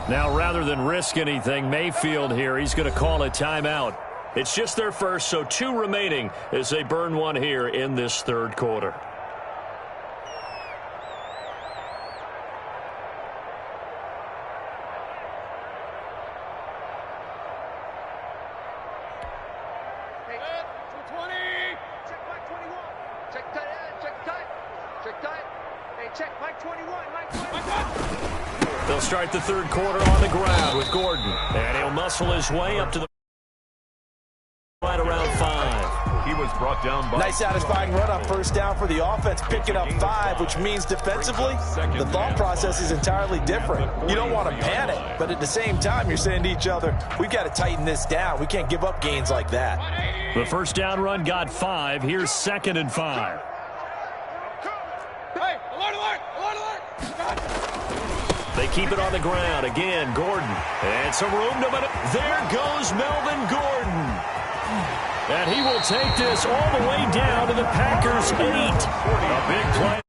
Now, rather than risk anything, Mayfield here, he's going to call a timeout. It's just their first, so 2 remaining as they burn one here in this third quarter. They'll start the third quarter on the ground with Gordon. And he'll muscle his way up to the right around 5. He was brought down by... Nice satisfying run on first down for the offense, picking up 5, which means defensively, the thought process is entirely different. You don't want to panic, but at the same time, you're saying to each other, we've got to tighten this down. We can't give up gains like that. The first down run got 5. Here's 2nd and 5. Hey, alert, alert, alert, alert! They keep it on the ground. Again, Gordon. And some room to maneuver. There goes Melvin Gordon. And he will take this all the way down to the Packers' 8. A big play.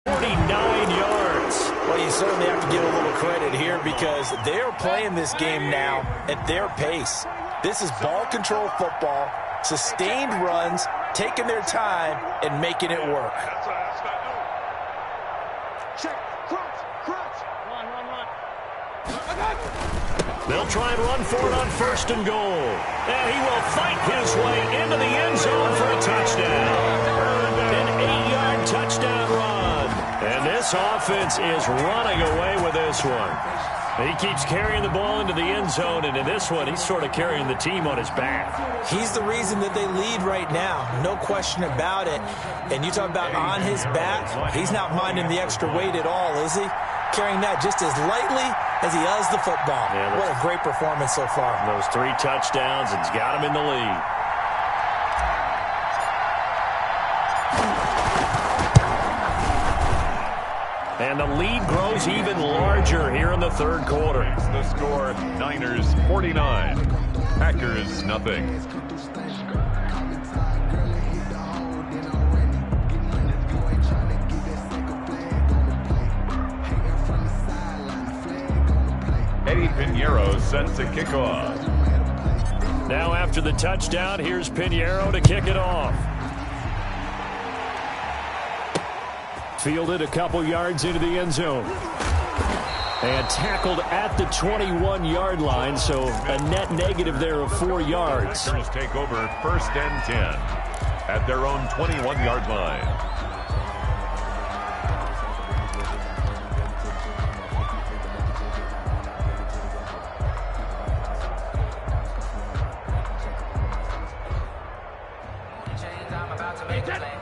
49 yards. Well, you certainly have to give a little credit here because they're playing this game now at their pace. This is ball control football, sustained runs, taking their time, and making it work. They'll try and run for it on 1st and goal. And he will fight his way into the end zone for a touchdown. An 8-yard touchdown run. And this offense is running away with this one. And he keeps carrying the ball into the end zone, and in this one, he's sort of carrying the team on his back. He's the reason that they lead right now, no question about it. And you talk about on his back, he's not minding the extra weight at all, is he? Carrying that just as lightly as he does the football. Yeah, what a great performance so far. Those 3 touchdowns, it's got him in the lead. And the lead grows even larger here in the third quarter. The score, Niners 49, Packers nothing. Eddie Pinheiro set to kick off. Now after the touchdown, here's Pinheiro to kick it off. Fielded a couple yards into the end zone. And tackled at the 21-yard line, so a net negative there of 4 yards. Packers take over 1st and 10 at their own 21-yard line.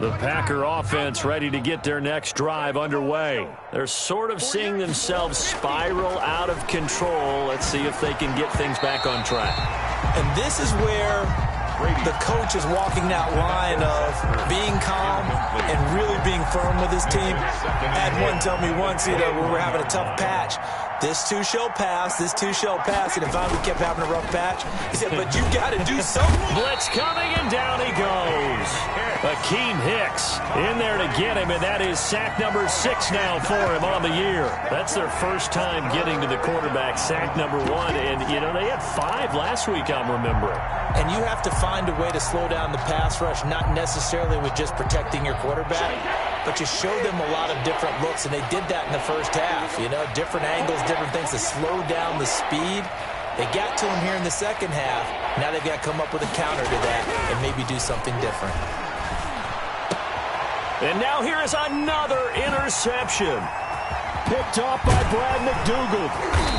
The Packer offense ready to get their next drive underway. They're sort of seeing themselves spiral out of control. Let's see if they can get things back on track. And this is where the coach is walking that line of being calm and really being firm with his team. I had one tell me once, when we were having a tough patch, this too shall pass, this too shall pass. And if we kept having a rough patch, he said, but you got to do something. Blitz coming, and down he goes. Akeem Hicks in there to get him, and that is sack number 6 now for him on the year. That's their first time getting to the quarterback, sack number 1. And, they had 5 last week, I'm remembering. And you have to find a way to slow down the pass rush, not necessarily with just protecting your quarterback, but you show them a lot of different looks, and they did that in the first half. Different angles, different things to slow down the speed. They got to him here in the second half. Now they've got to come up with a counter to that and maybe do something different. And now here is another interception. Picked off by Brad McDougald.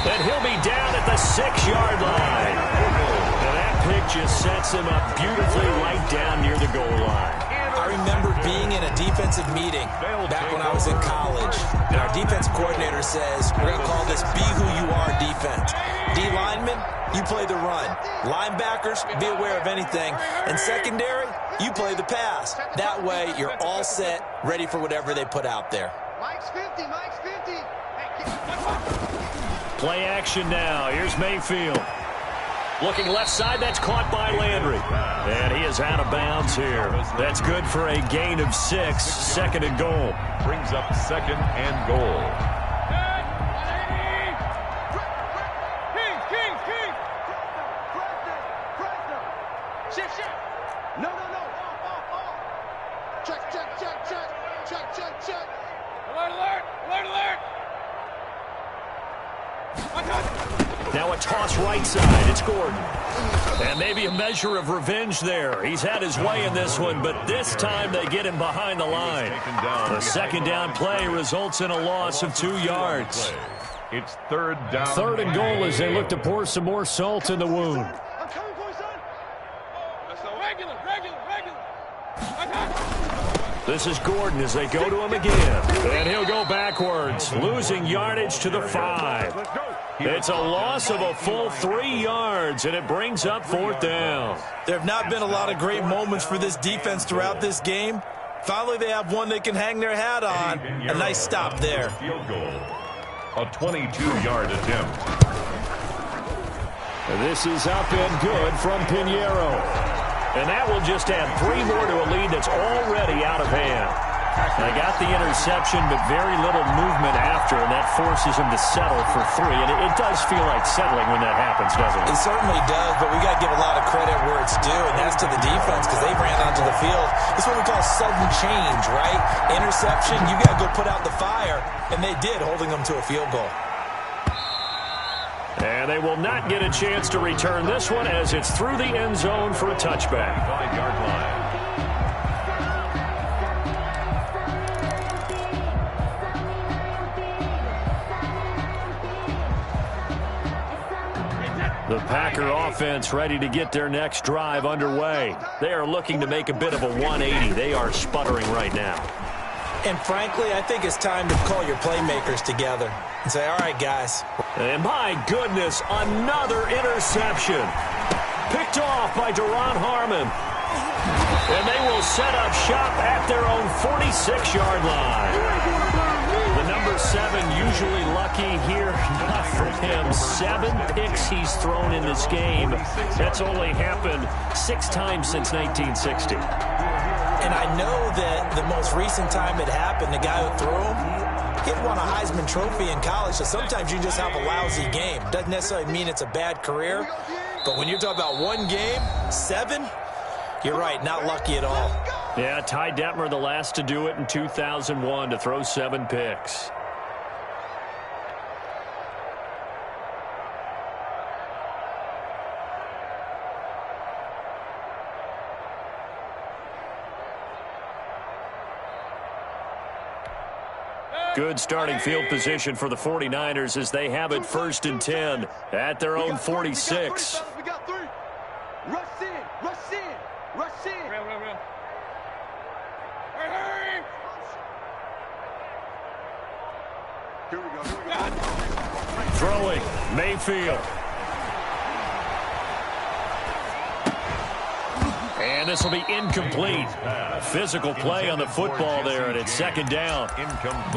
And he'll be down at the 6-yard line. And that pick just sets him up beautifully right down near the goal line. I remember being in a defensive meeting back when I was in college, and our defense coordinator says, we're going to call this Be Who You Are defense. D linemen, you play the run. Linebackers, be aware of anything. And secondary, you play the pass. That way, you're all set, ready for whatever they put out there. Mike's 50, Mike's 50. Play action now. Here's Mayfield. Looking left side, that's caught by Landry. And he is out of bounds here. That's good for a gain of 6, 2nd and goal. Brings up 2nd and goal. Now a toss right side. It's Gordon. And maybe a measure of revenge there. He's had his way in this one, but this time they get him behind the line. The second down play results in a loss of 2 yards. It's third down. Third and goal as they look to pour some more salt in the wound. I'm coming for you, son. That's a regular. This is Gordon as they go to him again. And he'll go backwards, losing yardage to the 5. It's a loss of a full 3 yards, and it brings up fourth down. There have not been a lot of great moments for this defense throughout this game. Finally, they have one they can hang their hat on. A nice stop there. Field goal. A 22-yard attempt. This is up and good from Pinheiro. And that will just add 3 more to a lead that's already out of hand. They got the interception, but very little movement after, and that forces him to settle for 3. And it does feel like settling when that happens, doesn't it? It certainly does, but we got to give a lot of credit where it's due, and that's to the defense because they ran onto the field. It's what we call sudden change, right? Interception, you got to go put out the fire, and they did, holding them to a field goal. And they will not get a chance to return this one as it's through the end zone for a touchback. 5-yard line. The Packer offense ready to get their next drive underway. They are looking to make a bit of a 180. They are sputtering right now. And frankly, I think it's time to call your playmakers together and say, all right, guys. And my goodness, another interception. Picked off by Duron Harmon. And they will set up shop at their own 46-yard line. The number 7 usually lucky here. Not for him. 7 picks he's thrown in this game. That's only happened 6 times since 1960. And I know that the most recent time it happened, the guy who threw him, he won a Heisman Trophy in college, so sometimes you just have a lousy game. Doesn't necessarily mean it's a bad career, but when you're talking about one game, 7, you're right, not lucky at all. Yeah, Ty Detmer, the last to do it in 2001, to throw 7 picks. Good starting field position for the 49ers as they have it 1st and 10 at their own 46. We got 3. Rush in. Real. Hurry. Here we go. Throwing, Mayfield. And this will be incomplete. Physical play on the football there, and it's 2nd down.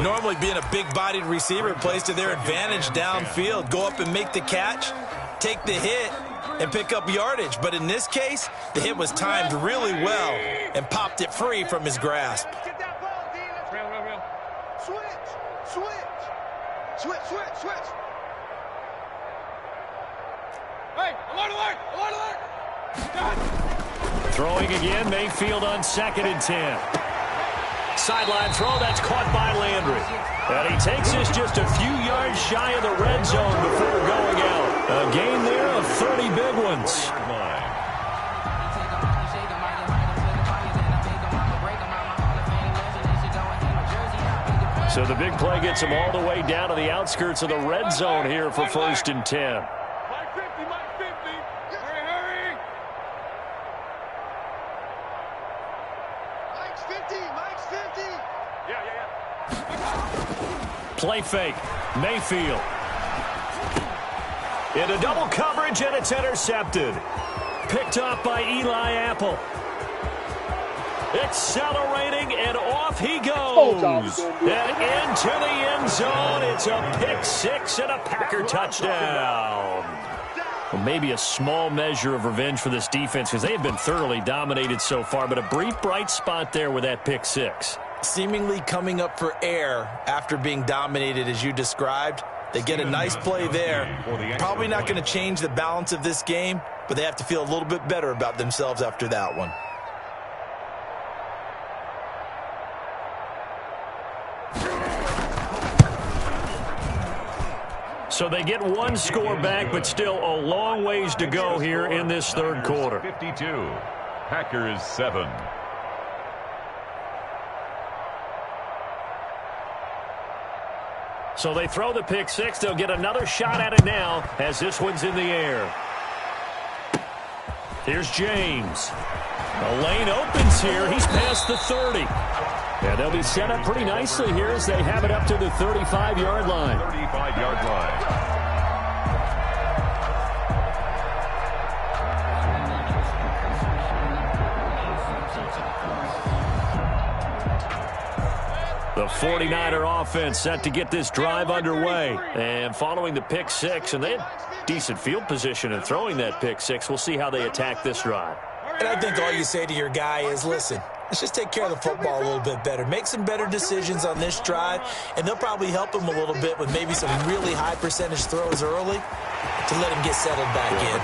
Normally being a big-bodied receiver plays to their advantage downfield. Go up and make the catch, take the hit, and pick up yardage. But in this case, the hit was timed really well and popped it free from his grasp. Get that ball, D. Real. Switch. Hey, alert. Throwing again, Mayfield on 2nd and 10. Sideline throw, that's caught by Landry. And he takes us just a few yards shy of the red zone before going out. A gain there of 30 big ones. So the big play gets him all the way down to the outskirts of the red zone here for 1st and 10. Mike 50. Hurry. Mike's 50. Yeah. Play fake. Mayfield. Into double coverage, and it's intercepted. Picked up by Eli Apple. Accelerating, and off he goes. And into the end zone. It's a pick 6 and a Packer touchdown. Well, maybe a small measure of revenge for this defense because they have been thoroughly dominated so far, but a brief bright spot there with that pick 6. Seemingly coming up for air after being dominated as you described. They get a nice play there. Probably not going to change the balance of this game, but they have to feel a little bit better about themselves after that one. So they get one score back, but still a long ways to go here in this third quarter. 52, Packers 7. So they throw the pick six. They'll get another shot at it now as this one's in the air. Here's James. The lane opens here. He's past the 30. And they'll be set up pretty nicely here as they have it up to the 35-yard line. 35-yard line. The 49er offense set to get this drive underway. And following the pick six, and they had decent field position in throwing that pick six. We'll see how they attack this drive. And I think all you say to your guy is, listen, let's just take care of the football a little bit better. Make some better decisions on this drive, and they'll probably help him a little bit with maybe some really high percentage throws early to let him get settled back in.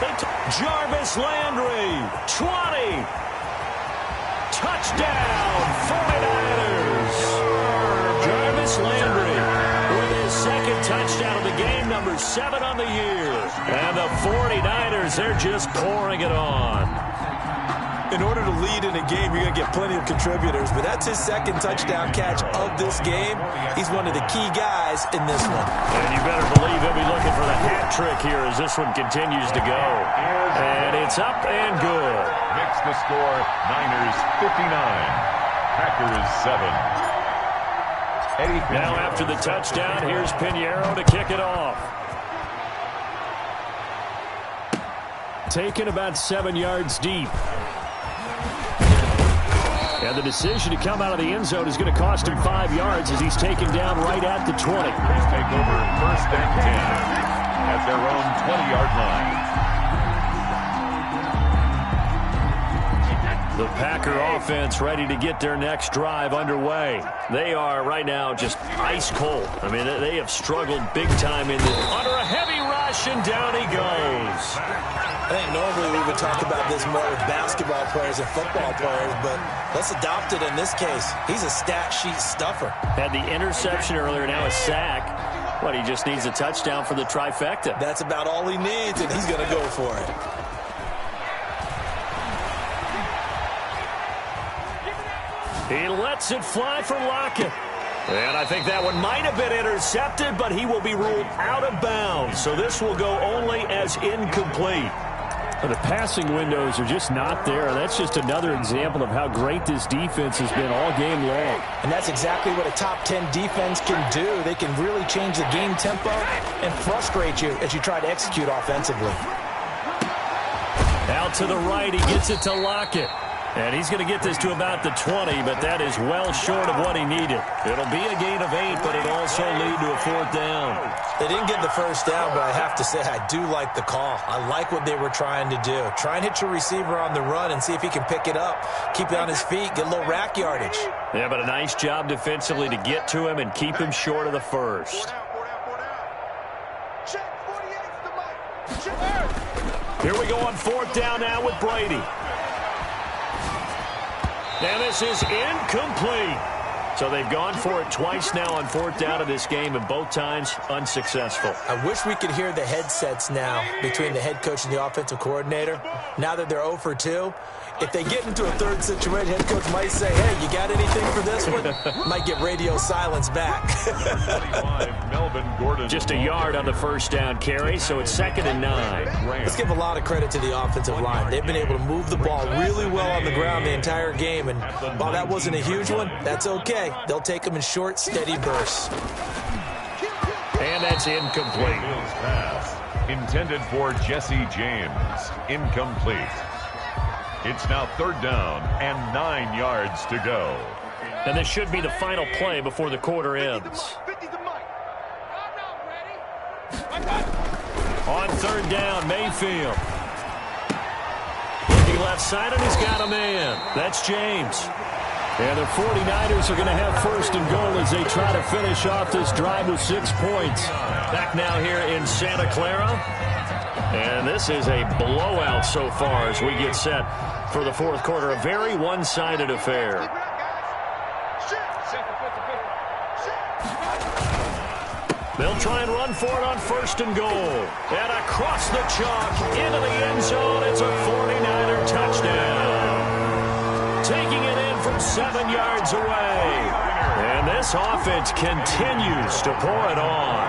Jarvis Landry, 20. Touchdown, 49ers. Jarvis Landry with his second touchdown of the game, number 7 on the year. And the 49ers, they're just pouring it on. In order to lead in a game, you're going to get plenty of contributors, but that's his second touchdown catch of this game. He's one of the key guys in this one. And you better believe he'll be looking for the hat trick here as this one continues to go. And it's up and good. Makes the score Niners 59, Packers 7. Now after the touchdown, here's Pinheiro to kick it off. Taken about 7 yards deep. And the decision to come out of the end zone is going to cost him 5 yards as he's taken down right at the 20. They take over 1st and 10 at their own 20-yard line. The Packer offense ready to get their next drive underway. They are right now just ice cold. I mean, they have struggled big time under a heavy rush, and down he goes. I think normally we would talk about this more with basketball players and football players, but let's adopt it in this case. He's a stat sheet stuffer. Had the interception earlier, now a sack. What, he just needs a touchdown for the trifecta. That's about all he needs, and he's going to go for it. He lets it fly for Lockett. And I think that one might have been intercepted, but he will be ruled out of bounds. So this will go only as incomplete. The passing windows are just not there. That's just another example of how great this defense has been all game long. And that's exactly what a top 10 defense can do. They can really change the game tempo and frustrate you as you try to execute offensively. Out to the right, he gets it to Lockett. And he's going to get this to about the 20, but that is well short of what he needed. It'll be a gain of 8, but it'll also lead to a 4th down. They didn't get the first down, but I have to say I do like the call. I like what they were trying to do. Try and hit your receiver on the run and see if he can pick it up. Keep it on his feet, get a little rack yardage. Yeah, but a nice job defensively to get to him and keep him short of the first. Here we go on 4th down now with Brady. And this is incomplete. So they've gone for it twice now on 4th down of this game, and both times unsuccessful. I wish we could hear the headsets now between the head coach and the offensive coordinator. Now that they're 0 for 2, if they get into a third situation, head coach might say, hey, you got anything for this one? Might get radio silence back. Just a yard on the first down carry, so it's 2nd and 9. Let's give a lot of credit to the offensive line. They've been able to move the ball really well on the ground the entire game, and while that wasn't a huge one, that's okay. They'll take them in short, steady bursts. And that's incomplete. Pass intended for Jesse James. Incomplete. It's now 3rd down and 9 yards to go. And this should be the final play before the quarter ends. On 3rd down, Mayfield. Looking left side, and he's got a man. That's James. And the 49ers are going to have 1st and goal as they try to finish off this drive with 6 points. Back now here in Santa Clara. And this is a blowout so far as we get set for the 4th quarter. A very one-sided affair. They'll try and run for it on 1st and goal. And across the chalk into the end zone. It's a 49er touchdown. Taking it in from 7 yards away. And this offense continues to pour it on.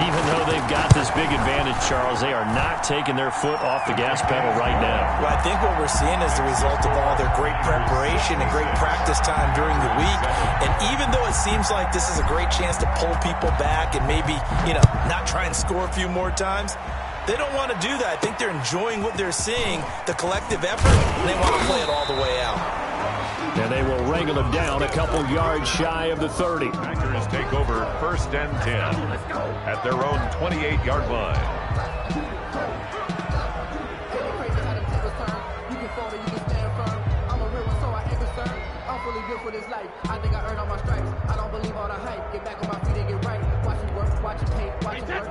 Even though they've got this big advantage, Charles, they are not taking their foot off the gas pedal right now. Well, I think what we're seeing is the result of all their great preparation and great practice time during the week. And even though it seems like this is a great chance to pull people back and maybe, not try and score a few more times, they don't want to do that. I think they're enjoying what they're seeing, the collective effort, and they want to play it all the way out. And they will wrangle them down a couple yards shy of the 30. Packers take over 1st and 10 at their own 28-yard line.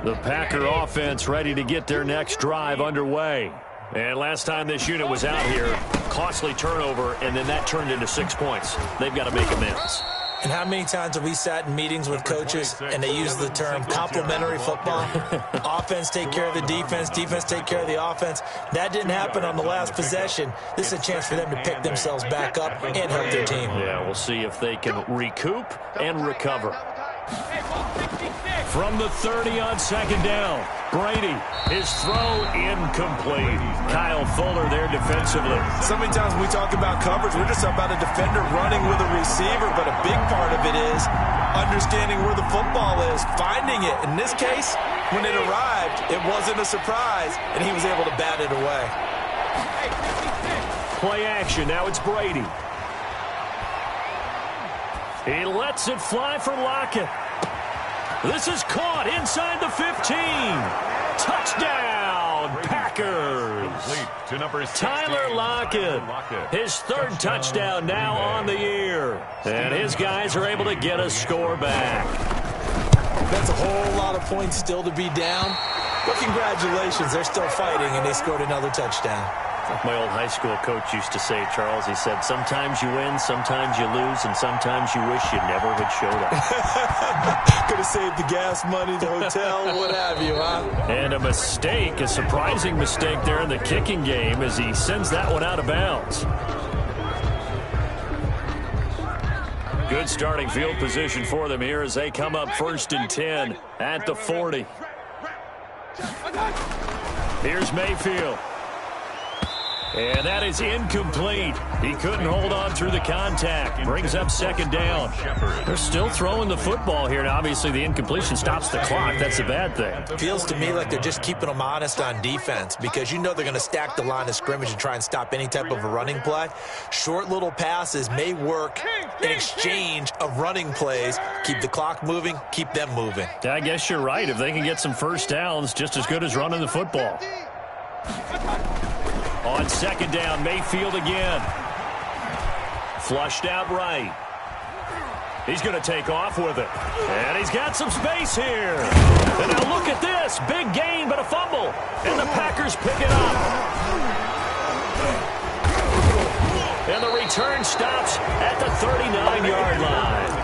The Packer offense ready to get their next drive underway. And last time this unit was out here, costly turnover, and then that turned into 6 points. They've got to make amends. And how many times have we sat in meetings with coaches and they use the term complementary football? Offense take care of the defense, defense take care of the offense. That didn't happen on the last possession. This is a chance for them to pick themselves back up and help their team. Yeah, we'll see if they can recoup and recover. From the 30 on 2nd down, Brady, his throw incomplete. Kyle Fuller there defensively. So many times when we talk about coverage, we're just about a defender running with a receiver, but a big part of it is understanding where the football is, finding it. In this case, when it arrived, it wasn't a surprise, and he was able to bat it away. Play action, now it's Brady. He lets it fly for Lockett. This is caught inside the 15. Touchdown, Packers. To number 16, Tyler Lockett, his 3rd touchdown now on the year. And his guys are able to get a score back. That's a whole lot of points still to be down. But congratulations, they're still fighting, and they scored another touchdown. Like my old high school coach used to say, Charles, he said, sometimes you win, sometimes you lose, and sometimes you wish you never had showed up. Could have saved the gas money, the hotel, what have you, huh? And a mistake, a surprising mistake there in the kicking game as he sends that one out of bounds. Good starting field position for them here as they come up 1st and 10 at the 40. Here's Mayfield. And that is incomplete. He couldn't hold on through the contact. Brings up 2nd down. They're still throwing the football here. Now, obviously, the incompletion stops the clock. That's a bad thing. Feels to me like they're just keeping them honest on defense because you know they're going to stack the line of scrimmage and try and stop any type of a running play. Short little passes may work in exchange of running plays. Keep the clock moving, keep them moving. I guess you're right. If they can get some first downs, just as good as running the football. On 2nd down, Mayfield again. Flushed out right. He's going to take off with it. And he's got some space here. And now look at this. Big gain, but a fumble. And the Packers pick it up. And the return stops at the 39-yard line.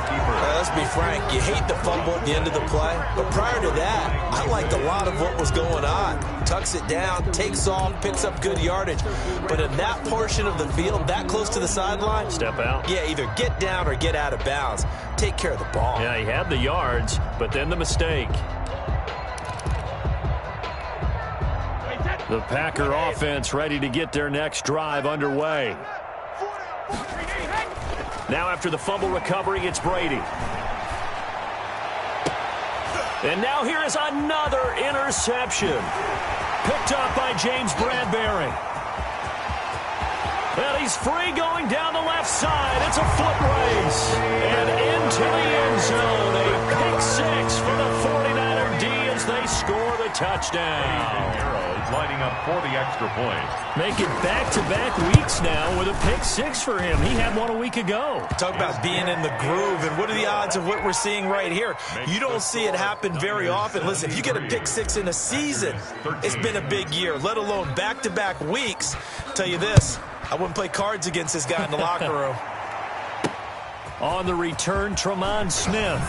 Let's be frank, you hate the fumble at the end of the play, but prior to that, I liked a lot of what was going on. Tucks it down, takes off, picks up good yardage. But in that portion of the field, that close to the sideline, step out. Yeah, either get down or get out of bounds. Take care of the ball. Yeah, he had the yards, but then the mistake. The Packer offense ready to get their next drive underway. Now after the fumble recovery, it's Brady. And now here is another interception. Picked up by James Bradbury. And he's free going down the left side. It's a foot race. And into the end zone. A pick 6 for the 49er D as they score the touchdown. Lining up for the extra point. Make it back-to-back weeks now with a pick 6 for him. He had one a week ago. Talk about being in the groove, and what are the odds of what we're seeing right here? You don't see it happen very often. Listen, if you get a pick 6 in a season, it's been a big year, let alone back-to-back weeks. Tell you this, I wouldn't play cards against this guy in the locker room. On the return, Tremont Smith.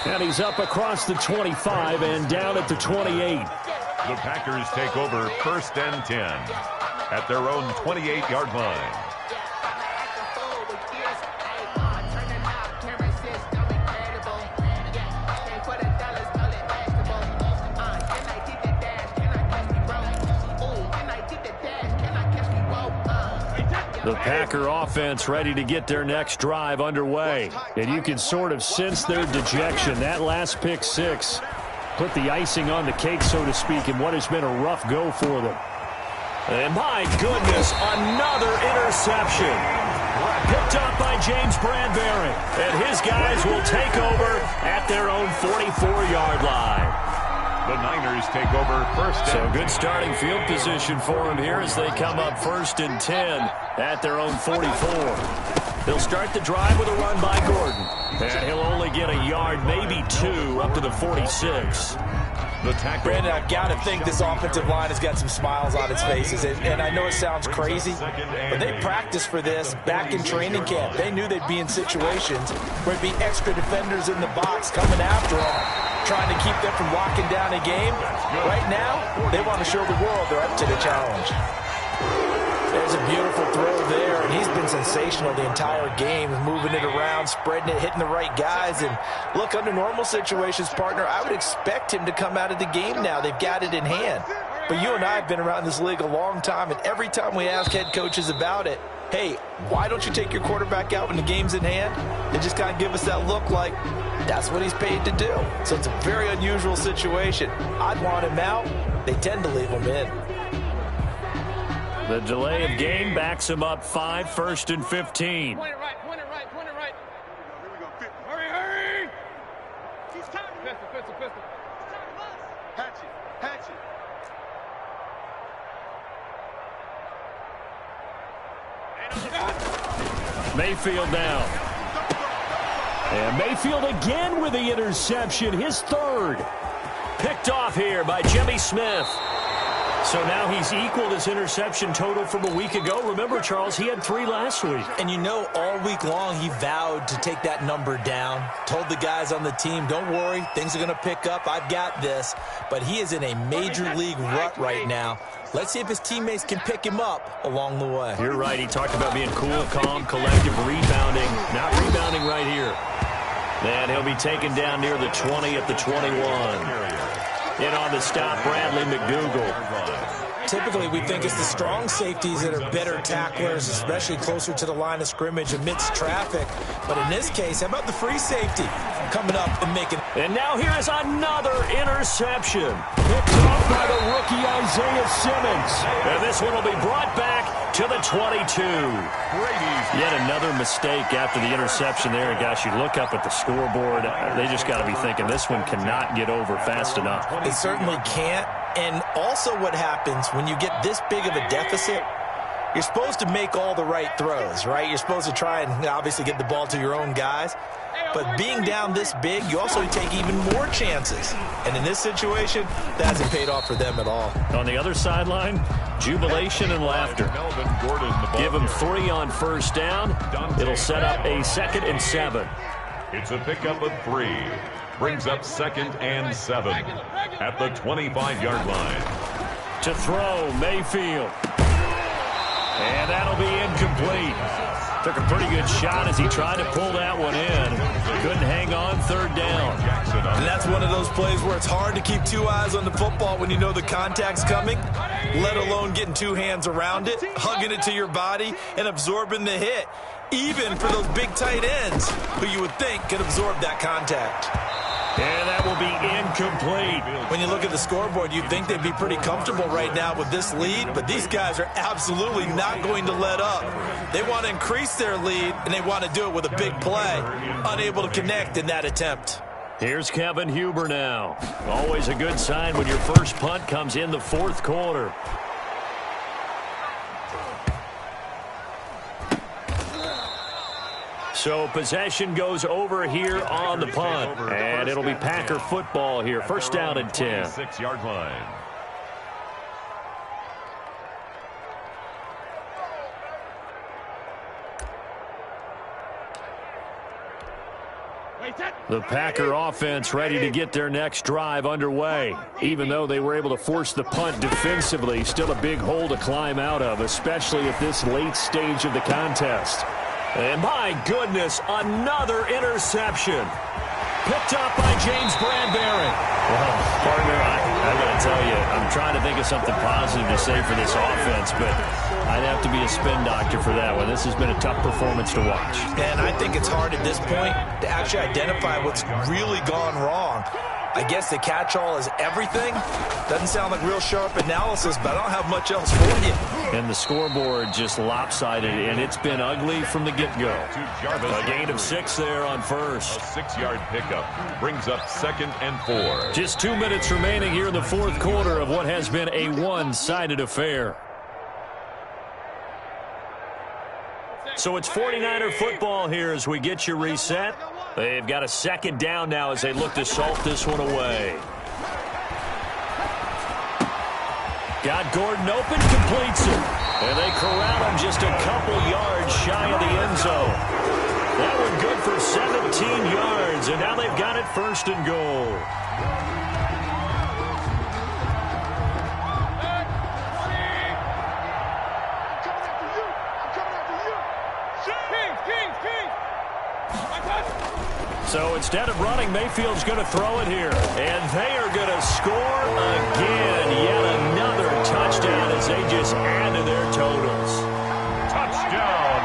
And he's up across the 25 and down at the 28. The Packers take over 1st and 10 at their own 28-yard line. The Packer offense ready to get their next drive underway. And you can sort of sense their dejection. That last pick six put the icing on the cake, so to speak, in what has been a rough go for them. And my goodness, another interception. Picked up by James Bradbury. And his guys will take over at their own 44-yard line. The Niners take over 1st and 10. So good starting field position for them here as they come up 1st and 10 at their own 44. They'll start the drive with a run by Gordon. And he'll only get a yard, maybe two, up to the 46. Brandon, I've got to think this offensive line has got some smiles on its faces. And I know it sounds crazy, but they practiced for this back in training camp. They knew they'd be in situations where there'd be extra defenders in the box coming after them, trying to keep them from locking down a game. Right now, they want to show the world they're up to the challenge. There's a beautiful throw there, and he's been sensational the entire game, moving it around, spreading it, hitting the right guys. And look, under normal situations, partner, I would expect him to come out of the game now. They've got it in hand. But you and I have been around this league a long time, and every time we ask head coaches about it, hey, why don't you take your quarterback out when the game's in hand? They just kind of give us that look like that's what he's paid to do. So it's a very unusual situation. I'd want him out. They tend to leave him in. The delay of game backs him up 5, 1st and 15. Point it right, point it right, point it right. Here we go, 50. Hurry, hurry! He's time. Pistol. Hatch it. Mayfield down. And Mayfield again with the interception, his third. Picked off here by Jimmy Smith. So now he's equaled his interception total from a week ago. Remember, Charles, he had 3 last week. And you know, all week long he vowed to take that number down. Told the guys on the team, don't worry, things are going to pick up. I've got this. But he is in a major league rut right now. Let's see if his teammates can pick him up along the way. You're right. He talked about being cool, calm, collective, rebounding. Not rebounding right here. And he'll be taken down near the 20 at the 21. In on the stop, Bradley McDougal. Typically, we think it's the strong safeties that are better tacklers, especially closer to the line of scrimmage amidst traffic. But in this case, how about the free safety coming up and making... And now here is another interception. Picked off by the rookie Isaiah Simmons. And this one will be brought back to the 22. Yet another mistake after the interception there. And gosh, you look up at the scoreboard, they just got to be thinking this one cannot get over fast enough. It certainly can't. And also what happens when you get this big of a deficit, you're supposed to make all the right throws, right? You're supposed to try and obviously get the ball to your own guys. But being down this big, you also take even more chances. And in this situation, that hasn't paid off for them at all. On the other sideline, jubilation and laughter. Give him 3 on first down. It'll set up a 2nd and 7. It's a pickup of 3. Brings up 2nd and 7 at the 25-yard line. To throw, Mayfield. And that'll be incomplete. Took a pretty good shot as he tried to pull that one in. Couldn't hang on, 3rd down. And that's one of those plays where it's hard to keep 2 eyes on the football when you know the contact's coming, let alone getting 2 hands around it, hugging it to your body, and absorbing the hit. Even for those big tight ends who you would think could absorb that contact. And that will be incomplete. When you look at the scoreboard, you'd think they'd be pretty comfortable right now with this lead, but these guys are absolutely not going to let up. They want to increase their lead, and they want to do it with a big play. Unable to connect in that attempt. Here's Kevin Huber now. Always a good sign when your first punt comes in the 4th quarter. So possession goes over here on the punt. And it'll be Packer football here. 1st down and 10. 6-yard line. Wait, that. The Packer offense ready to get their next drive underway. Even though they were able to force the punt defensively, still a big hole to climb out of, especially at this late stage of the contest. And my goodness, another interception. Picked up by James Bradbury. Well, partner, I got to tell you, I'm trying to think of something positive to say for this offense, but I'd have to be a spin doctor for that one. This has been a tough performance to watch. And I think it's hard at this point to actually identify what's really gone wrong. I guess the catch-all is everything. Doesn't sound like real sharp analysis, but I don't have much else for you. And the scoreboard just lopsided, and it's been ugly from the get-go. A gain of 6 there on first. A 6-yard pickup brings up 2nd and 4. Just 2 minutes remaining here in the fourth quarter of what has been a one-sided affair. So it's 49er football here as we get you reset. They've got a 2nd down now as they look to salt this one away. Got Gordon open, completes it. And they corral him just a couple yards shy of the end zone. That one good for 17 yards, and now they've got it 1st and goal. So instead of running, Mayfield's going to throw it here. And they are going to score again. Yet another touchdown as they just add to their totals. Touchdown.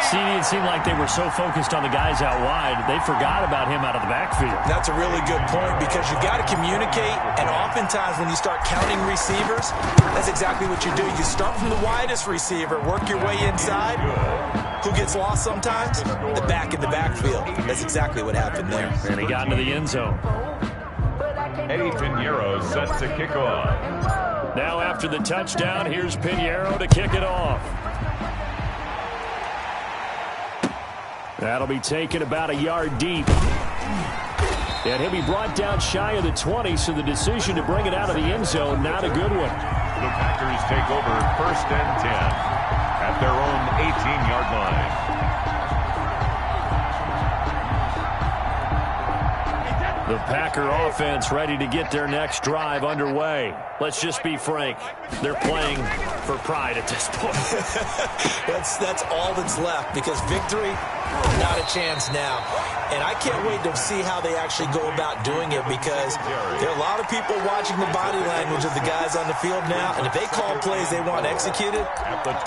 See, it seemed like they were so focused on the guys out wide, they forgot about him out of the backfield. That's a really good point because you got to communicate, and oftentimes when you start counting receivers, that's exactly what you do. You start from the widest receiver, work your way inside. Who gets lost sometimes? The back in the backfield. That's exactly what happened there. And he got into the end zone. Eddie Pinheiro set to kick off. Now after the touchdown, here's Pinheiro to kick it off. That'll be taken about a yard deep. And he'll be brought down shy of the 20, so the decision to bring it out of the end zone, not a good one. The Packers take over 1st and 10 at their own 18-yard line. The Packer offense ready to get their next drive underway. Let's just be frank. They're playing for pride at this point. That's all that's left because victory, not a chance now. And I can't wait to see how they actually go about doing it because there are a lot of people watching the body language of the guys on the field now. And if they call plays they want executed,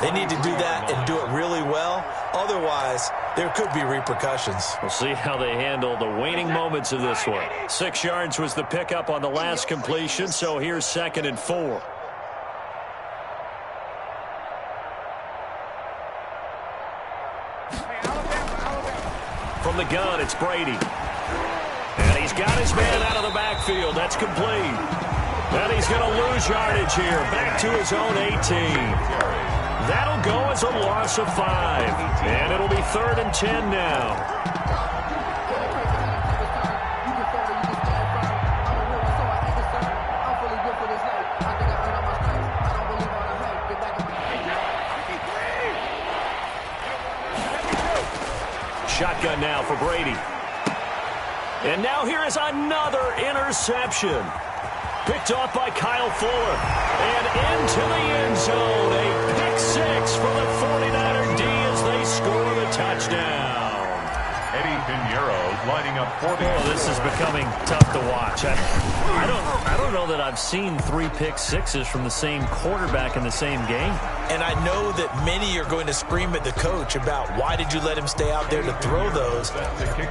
they need to do that and do it really well. Otherwise, there could be repercussions. We'll see how they handle the waning moments of this one. 6 yards was the pickup on the last completion, so here's 2nd and 4. From the gun, it's Brady. And he's got his man out of the backfield. That's complete. And he's going to lose yardage here. Back to his own 18. That'll go as a loss of 5. And it'll be 3rd and 10 now. Shotgun now for Brady. And now here is another interception. Picked off by Kyle Fuller. And into the end zone. A pick 6 for the 49er D as they score the touchdown. Eddie Pinheiro lining up for the... Oh, this is becoming tough to watch. I don't know that I've seen 3 pick 6s from the same quarterback in the same game. And I know that many are going to scream at the coach about why did you let him stay out there to throw those.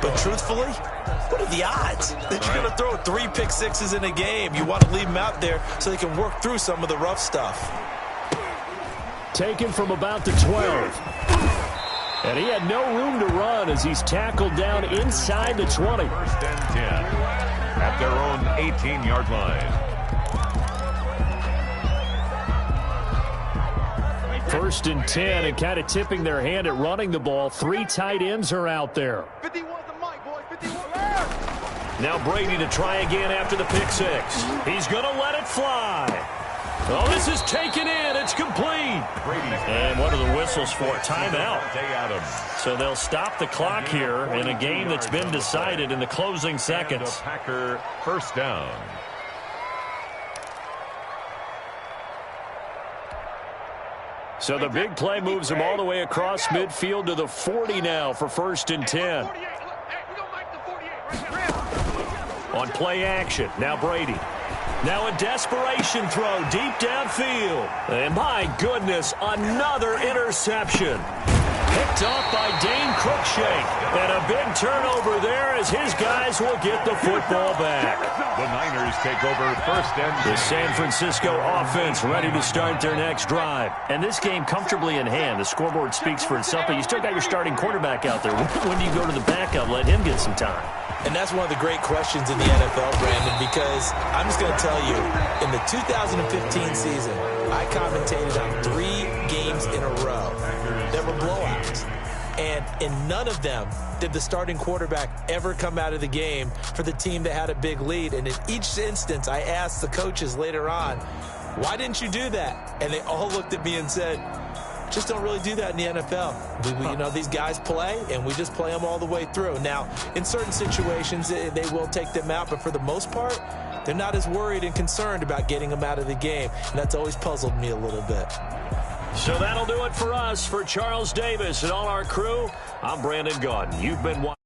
But truthfully, what are the odds that you're going to throw 3 pick 6s in a game? You want to leave them out there so they can work through some of the rough stuff. Taken from about the 12. And he had no room to run as he's tackled down inside the 20. 1st and 10 at their own 18-yard line. 1st and 10 and kind of tipping their hand at running the ball. 3 tight ends are out there. 51 the mic, boys. 51. Now Brady to try again after the pick 6. He's going to let it fly. Oh, this is taken in. It's complete. And what are the whistles for? Timeout. So they'll stop the clock here in a game that's been decided in the closing seconds. The Packer first down. So the big play moves him all the way across midfield to the 40 now for 1st and 10. On play action, now Brady. Now a desperation throw deep downfield. And my goodness, another interception. Picked off by Dane Cruikshank. And a big turnover there as his guys will get the football back. The Niners take over 1st and 10. The San Francisco offense ready to start their next drive. And this game comfortably in hand. The scoreboard speaks for itself, but you still got your starting quarterback out there. When do you go to the backup, let him get some time? And that's one of the great questions in the NFL, Brandon, because I'm just going to tell you, in the 2015 season, I commentated on 3 games in a row that were blowouts. And in none of them did the starting quarterback ever come out of the game for the team that had a big lead. And in each instance, I asked the coaches later on, why didn't you do that? And they all looked at me and said, just don't really do that in the NFL. You know, these guys play, and we just play them all the way through. Now, in certain situations, they will take them out, but for the most part, they're not as worried and concerned about getting them out of the game, and that's always puzzled me a little bit. So that'll do it for us. For Charles Davis and all our crew, I'm Brandon Gaudin. You've been watching.